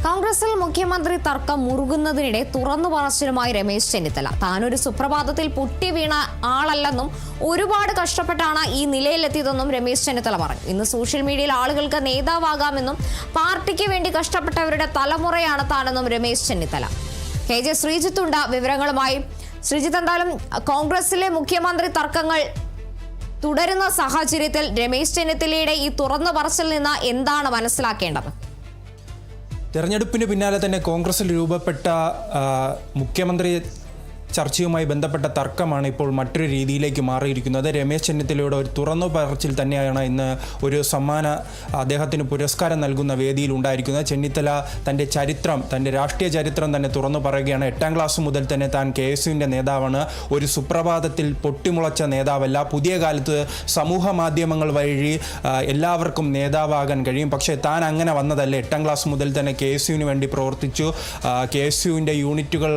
കോൺഗ്രസിൽ മുഖ്യമന്ത്രി തർക്കം മുറുകുന്നതിനിടെ തുറന്നു പറച്ചിലുമായി രമേശ് ചെന്നിത്തല താനൊരു സുപ്രഭാതത്തിൽ പൊട്ടി വീണ ആളല്ലെന്നും ഒരുപാട് കഷ്ടപ്പെട്ടാണ് ഈ നിലയിലെത്തിയതെന്നും രമേശ് ചെന്നിത്തല പറഞ്ഞു. ഇന്ന് സോഷ്യൽ മീഡിയയിൽ ആളുകൾക്ക് നേതാവാകാമെന്നും പാർട്ടിക്ക് വേണ്ടി കഷ്ടപ്പെട്ടവരുടെ തലമുറയാണ് താനെന്നും രമേശ് ചെന്നിത്തല. KJ ശ്രീജിത്തുണ്ട് വിവരങ്ങളുമായി. ശ്രീജിത്ത്, എന്തായാലും കോൺഗ്രസിലെ മുഖ്യമന്ത്രി തർക്കങ്ങൾ തുടരുന്ന സാഹചര്യത്തിൽ രമേശ് ചെന്നിത്തലയുടെ ഈ തുറന്നു പറച്ചിൽ നിന്ന് എന്താണ് മനസ്സിലാക്കേണ്ടത്? തെരഞ്ഞെടുപ്പിന് പിന്നാലെ തന്നെ കോൺഗ്രസിൽ രൂപപ്പെട്ട മുഖ്യമന്ത്രി ചർച്ചയുമായി ബന്ധപ്പെട്ട തർക്കമാണ് ഇപ്പോൾ മറ്റൊരു രീതിയിലേക്ക് മാറിയിരിക്കുന്നത്. രമേശ് ചെന്നിത്തലയുടെ ഒരു തുറന്നു പറച്ചിൽ തന്നെയാണ് ഇന്ന് ഒരു അദ്ദേഹത്തിന് പുരസ്കാരം നൽകുന്ന വേദിയിൽ ഉണ്ടായിരിക്കുന്നത്. ചെന്നിത്തല തൻ്റെ രാഷ്ട്രീയ ചരിത്രം തന്നെ തുറന്നു പറയുകയാണ്. 8ാം ക്ലാസ് മുതൽ തന്നെ താൻ KSUവിൻ്റെ നേതാവാണ്, ഒരു സുപ്രഭാതത്തിൽ പൊട്ടിമുളച്ച നേതാവല്ല. പുതിയ കാലത്ത് സമൂഹ മാധ്യമങ്ങൾ വഴി എല്ലാവർക്കും നേതാവാകാൻ കഴിയും, പക്ഷേ താൻ അങ്ങനെ വന്നതല്ല. 8ാം ക്ലാസ് മുതൽ തന്നെ KSUവിന് വേണ്ടി പ്രവർത്തിച്ചു. KSUവിൻ്റെ യൂണിറ്റുകൾ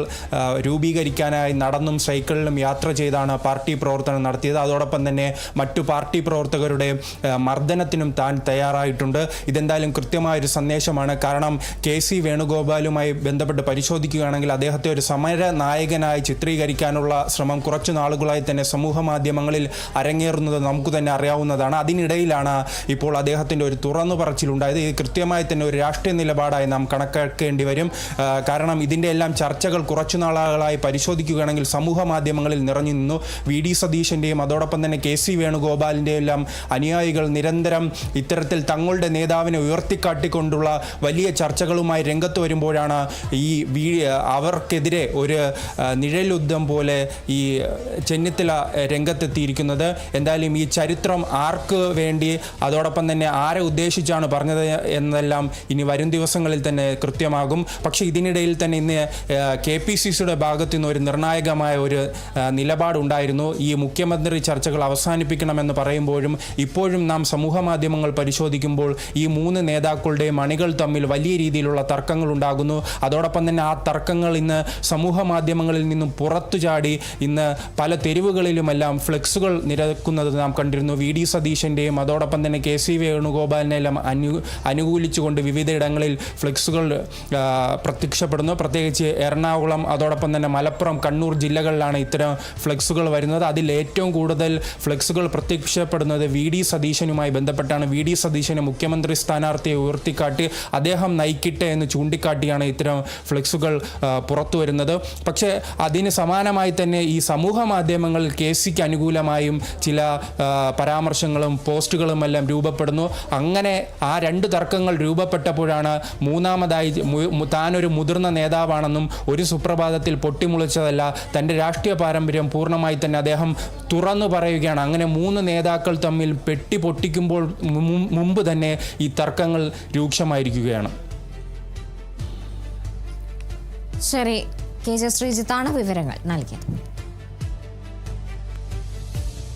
രൂപീകരിക്കാനായി നടന്നും സൈക്കിളിലും യാത്ര ചെയ്താണ് പാർട്ടി പ്രവർത്തനം നടത്തിയത്. അതോടൊപ്പം തന്നെ മറ്റു പാർട്ടി പ്രവർത്തകരുടെ മർദ്ദനത്തിനും താൻ തയ്യാറായിട്ടുണ്ട്. ഇതെന്തായാലും കൃത്യമായൊരു സന്ദേശമാണ്. കാരണം KC വേണുഗോപാലുമായി ബന്ധപ്പെട്ട് പരിശോധിക്കുകയാണെങ്കിൽ അദ്ദേഹത്തെ ഒരു സമര നായകനായി ചിത്രീകരിക്കാനുള്ള ശ്രമം കുറച്ചു നാളുകളായി തന്നെ സമൂഹ മാധ്യമങ്ങളിൽ അരങ്ങേറുന്നത് നമുക്ക് തന്നെ അറിയാവുന്നതാണ്. അതിനിടയിലാണ് ഇപ്പോൾ അദ്ദേഹത്തിൻ്റെ ഒരു തുറന്നു പറച്ചിലുണ്ടായത്. ഇത് കൃത്യമായി തന്നെ ഒരു രാഷ്ട്രീയ നിലപാടായി നാം കണക്കാക്കേണ്ടി വരും. കാരണം ഇതിൻ്റെ എല്ലാം ചർച്ചകൾ കുറച്ചു നാളുകളായി പരിശോധിക്കുകയാണെങ്കിൽ സമൂഹ മാധ്യമങ്ങളിൽ നിറഞ്ഞു നിന്നു. VD സതീശൻ്റെയും അതോടൊപ്പം തന്നെ KC വേണുഗോപാലിൻ്റെയും എല്ലാം അനുയായികൾ നിരന്തരം ഇത്തരത്തിൽ തങ്ങളുടെ നേതാവിനെ ഉയർത്തിക്കാട്ടിക്കൊണ്ടുള്ള വലിയ ചർച്ചകളുമായി രംഗത്ത് വരുമ്പോഴാണ് അവർക്കെതിരെ ഒരു നിഴലുദ്ധം പോലെ ഈ ചെന്നിത്തല രംഗത്തെത്തിയിരിക്കുന്നത്. എന്തായാലും ഈ ചരിത്രം ആർക്ക് വേണ്ടി അതോടൊപ്പം തന്നെ ആരെ ഉദ്ദേശിച്ചാണ് പറഞ്ഞത് എന്നെല്ലാം ഇനി വരും ദിവസങ്ങളിൽ തന്നെ കൃത്യമാകും. പക്ഷേ ഇതിനിടയിൽ തന്നെ ഇന്ന് KPCCയുടെ ഭാഗത്തു നിന്ന് ഒരു നിർണായകമായ ഒരു നിലപാടുണ്ടായിരുന്നു. ഈ മുഖ്യമന്ത്രി ചർച്ചകൾ അവസാനിപ്പിക്കണമെന്ന് പറയുമ്പോഴും ഇപ്പോഴും നാം സമൂഹ മാധ്യമങ്ങൾ പരിശോധിക്കുമ്പോൾ ഈ 3 നേതാക്കളുടെയും അണികൾ തമ്മിൽ വലിയ രീതിയിലുള്ള തർക്കങ്ങൾ ഉണ്ടാകുന്നു. അതോടൊപ്പം തന്നെ ആ തർക്കങ്ങൾ ഇന്ന് സമൂഹ മാധ്യമങ്ങളിൽ നിന്നും പുറത്തു ചാടി ഇന്ന് പല തെരുവുകളിലുമെല്ലാം ഫ്ലെക്സുകൾ നിരക്കുന്നത് നാം കണ്ടിരുന്നു. VD സതീശൻ്റെയും അതോടൊപ്പം തന്നെ KC വേണുഗോപാലിനെല്ലാം അനുകൂലിച്ചുകൊണ്ട് വിവിധയിടങ്ങളിൽ ഫ്ലെക്സുകൾ പ്രത്യക്ഷപ്പെടുന്നു. പ്രത്യേകിച്ച് എറണാകുളം അതോടൊപ്പം തന്നെ മലപ്പുറം, കണ്ണൂർ ജില്ലകളിലാണ് ഇത്തരം ഫ്ലെക്സുകൾ വരുന്നത്. അതിൽ ഏറ്റവും കൂടുതൽ ഫ്ലെക്സുകൾ പ്രത്യക്ഷപ്പെടുന്നത് VD സതീശനുമായി ബന്ധപ്പെട്ടാണ്. VD സതീശനെ മുഖ്യമന്ത്രി സ്ഥാനാർത്ഥിയെ ഉയർത്തിക്കാട്ടി അദ്ദേഹം നയിക്കട്ടെ എന്ന് ചൂണ്ടിക്കാട്ടിയാണ് ഇത്തരം ഫ്ലെക്സുകൾ പുറത്തു വരുന്നത്. പക്ഷേ അതിന് സമാനമായി തന്നെ ഈ സമൂഹ മാധ്യമങ്ങളിൽ KCക്ക് അനുകൂലമായും ചില പരാമർശങ്ങളും പോസ്റ്റുകളും എല്ലാം രൂപപ്പെടുന്നു. അങ്ങനെ ആ 2 തർക്കങ്ങൾ രൂപപ്പെട്ടപ്പോഴാണ് മൂന്നാമതായി താനൊരു മുതിർന്ന നേതാവാണെന്നും ഒരു സുപ്രഭാതത്തിൽ പൊട്ടിമുളിച്ചതല്ല, തൻ്റെ രാഷ്ട്രീയ പാരമ്പര്യം പൂർണ്ണമായി തന്നെ അദ്ദേഹം തുറന്നു പറയുകയാണ്. അങ്ങനെ 3 നേതാക്കൾ തമ്മിൽ പൊട്ടിക്കുമ്പോൾ മുമ്പ് തന്നെ ഈ തർക്കങ്ങൾ രൂക്ഷമായിരിക്കുകയാണ്. ശരി, KJ ശ്രീജിത്താണ് വിവരങ്ങൾ നൽകിയത്.